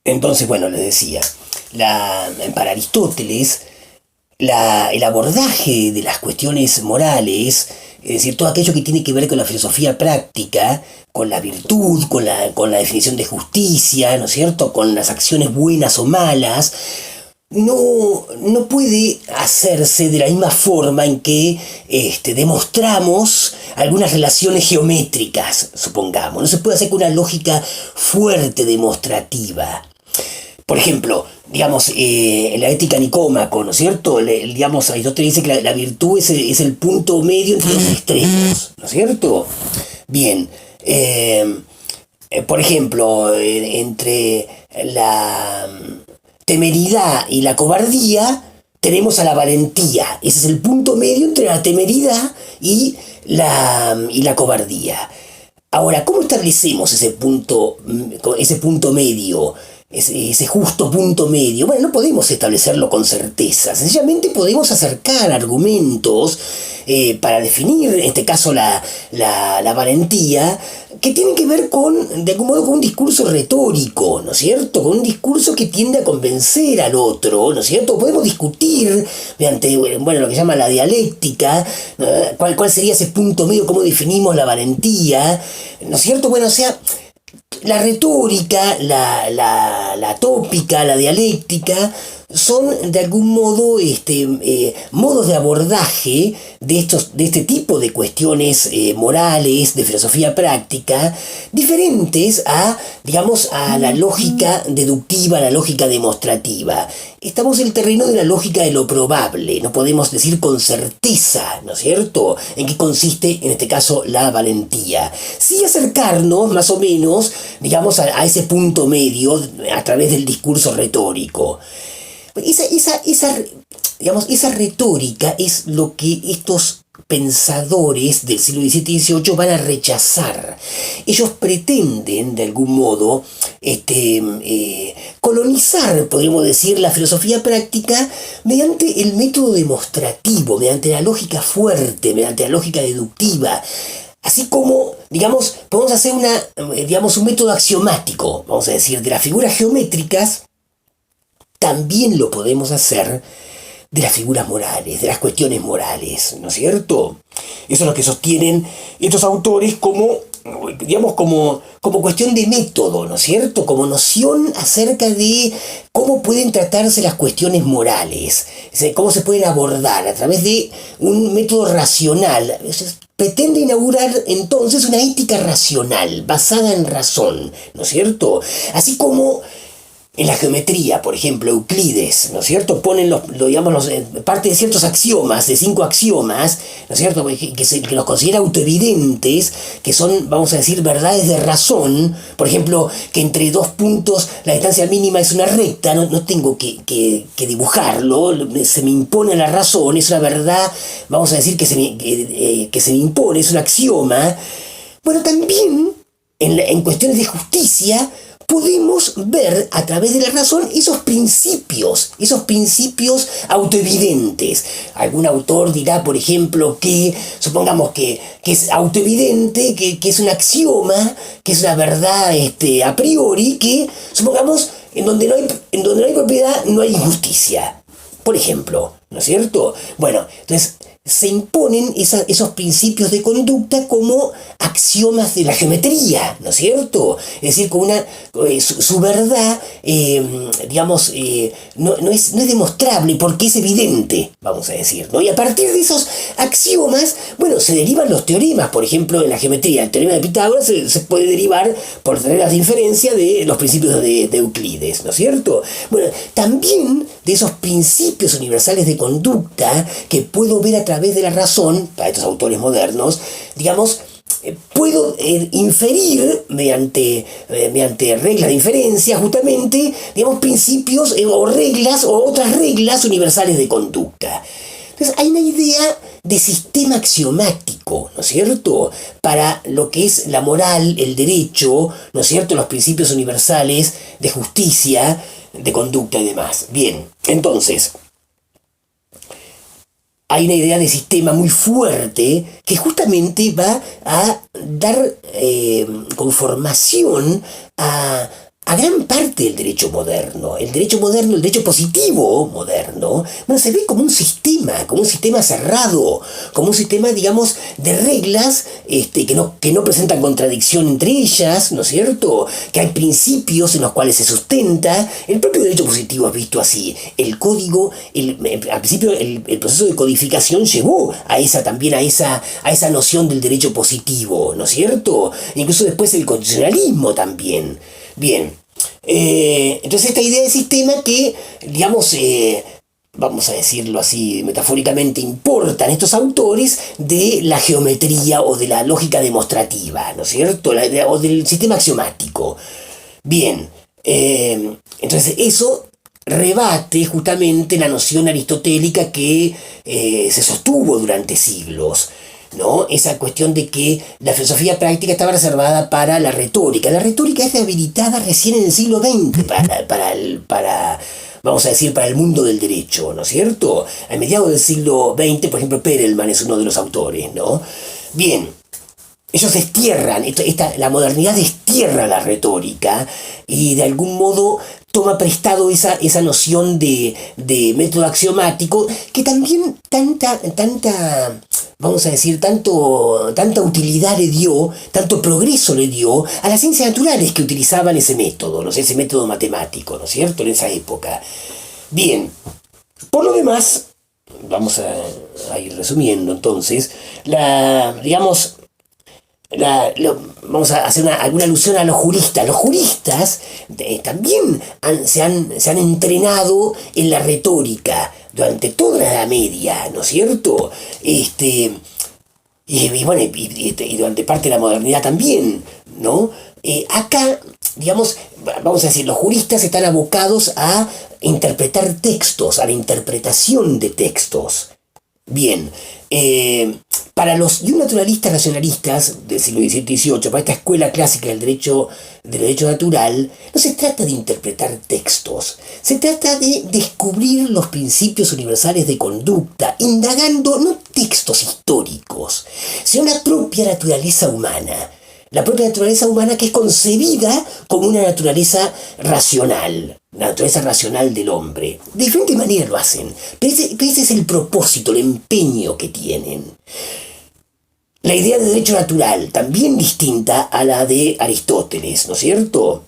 Entonces, bueno, les decía, para Aristóteles, el abordaje de las cuestiones morales, es decir, todo aquello que tiene que ver con la filosofía práctica, con la virtud, con la definición de justicia, ¿no es cierto?, con las acciones buenas o malas, no puede hacerse de la misma forma en que demostramos algunas relaciones geométricas, supongamos. No se puede hacer con una lógica fuerte demostrativa. Por ejemplo, digamos, en la ética Nicómaco, ¿no es cierto? Digamos, Aristóteles dice que la virtud es el punto medio entre los extremos, ¿no es cierto? Bien, por ejemplo, entre la temeridad y la cobardía tenemos a la valentía. Ese es el punto medio entre la temeridad y la cobardía. Ahora, ¿cómo establecemos ese punto medio? Ese justo punto medio. Bueno, no podemos establecerlo con certeza. Sencillamente podemos acercar argumentos para definir, en este caso, la valentía, que tienen que ver de algún modo, con un discurso retórico, ¿no es cierto? Con un discurso que tiende a convencer al otro, ¿no es cierto? Podemos discutir mediante, bueno, lo que se llama la dialéctica, cuál sería ese punto medio, cómo definimos la valentía, ¿no es cierto? Bueno, o sea, la retórica, la tópica, la dialéctica son de algún modo modos de abordaje de este tipo de cuestiones morales, de filosofía práctica, diferentes digamos, a la lógica deductiva, a la lógica demostrativa. Estamos en el terreno de la lógica de lo probable, no podemos decir con certeza, ¿no es cierto?, en qué consiste, en este caso, la valentía. Sí acercarnos, más o menos, digamos, a ese punto medio a través del discurso retórico. Esa retórica es lo que estos pensadores del siglo XVII y XVIII van a rechazar. Ellos pretenden, de algún modo, colonizar, podríamos decir, la filosofía práctica mediante el método demostrativo, mediante la lógica fuerte, mediante la lógica deductiva. Así como, digamos, podemos hacer un método axiomático, vamos a decir, de las figuras geométricas. También lo podemos hacer de las figuras morales, de las cuestiones morales, ¿no es cierto? Eso es lo que sostienen estos autores como cuestión de método, ¿no es cierto? Como noción acerca de cómo pueden tratarse las cuestiones morales, cómo se pueden abordar a través de un método racional. Pretende inaugurar entonces una ética racional, basada en razón, ¿no es cierto? Así como en la geometría, por ejemplo, Euclides, ¿no es cierto?, ponen parte de ciertos axiomas, de 5 axiomas, ¿no es cierto?, que los considera autoevidentes, que son, vamos a decir, verdades de razón. Por ejemplo, que entre 2 puntos la distancia mínima es una recta, no tengo que dibujarlo, se me impone la razón, es una verdad, vamos a decir, que se me impone, es un axioma. Bueno, también en cuestiones de justicia podemos ver a través de la razón esos principios autoevidentes. Algún autor dirá, por ejemplo, supongamos que es autoevidente, que es un axioma, que es una verdad a priori, que, supongamos, en donde no hay propiedad no hay injusticia, por ejemplo, ¿no es cierto? Bueno, entonces se imponen esos principios de conducta como axiomas de la geometría, ¿no es cierto? Es decir, con su verdad, no es demostrable porque es evidente, vamos a decir, ¿no? Y a partir de esos axiomas, bueno, se derivan los teoremas. Por ejemplo, en la geometría, el teorema de Pitágoras se puede derivar por reglas de inferencia de los principios de Euclides, ¿no es cierto? Bueno, también de esos principios universales de conducta que puedo ver a través de la razón, para estos autores modernos, digamos, puedo inferir mediante reglas de inferencia, justamente, digamos, principios o reglas o otras reglas universales de conducta. Entonces hay una idea de sistema axiomático, ¿no es cierto?, para lo que es la moral, el derecho, ¿no es cierto?, los principios universales de justicia, de conducta y demás. Bien, entonces hay una idea de sistema muy fuerte que justamente va a dar conformación a a gran parte del derecho moderno. El derecho moderno, el derecho positivo moderno, bueno, se ve como un sistema cerrado, como un sistema, digamos, de reglas que no presentan contradicción entre ellas, ¿no es cierto? Que hay principios en los cuales se sustenta. El propio derecho positivo es visto así. El código, al principio el proceso de codificación llevó a esa noción del derecho positivo, ¿no es cierto? Incluso después el constitucionalismo también. Bien, entonces esta idea de sistema que, digamos, vamos a decirlo así metafóricamente, importan estos autores de la geometría o de la lógica demostrativa, ¿no es cierto? O del sistema axiomático. Bien, entonces eso rebate justamente la noción aristotélica que se sostuvo durante siglos, ¿no? Esa cuestión de que la filosofía práctica estaba reservada para la retórica. La retórica es rehabilitada recién en el siglo XX vamos a decir, para el mundo del derecho, ¿no es cierto? A mediados del siglo XX, por ejemplo, Perelman es uno de los autores, ¿no? Bien, ellos destierran, la modernidad destierra la retórica y de algún modo toma prestado esa noción de método axiomático que también vamos a decir, tanta utilidad le dio, tanto progreso le dio a las ciencias naturales que utilizaban ese método, ¿no? Ese método matemático, ¿no es cierto?, en esa época. Bien, por lo demás, vamos a ir resumiendo entonces, vamos a hacer alguna alusión a los juristas. Los juristas también se han entrenado en la retórica durante toda la Edad Media, ¿no es cierto? Bueno, y durante parte de la modernidad también, ¿no? Acá, digamos, vamos a decir, los juristas están abocados a interpretar textos, a la interpretación de textos. Bien, para los naturalistas racionalistas del siglo XVII y XVIII, para esta escuela clásica del derecho natural, no se trata de interpretar textos, se trata de descubrir los principios universales de conducta, indagando no textos históricos, sino la propia naturaleza humana. La propia naturaleza humana que es concebida como una naturaleza racional, la naturaleza racional del hombre. De diferente manera lo hacen, pero ese es el propósito, el empeño que tienen. La idea de derecho natural, también distinta a la de Aristóteles, ¿no es cierto?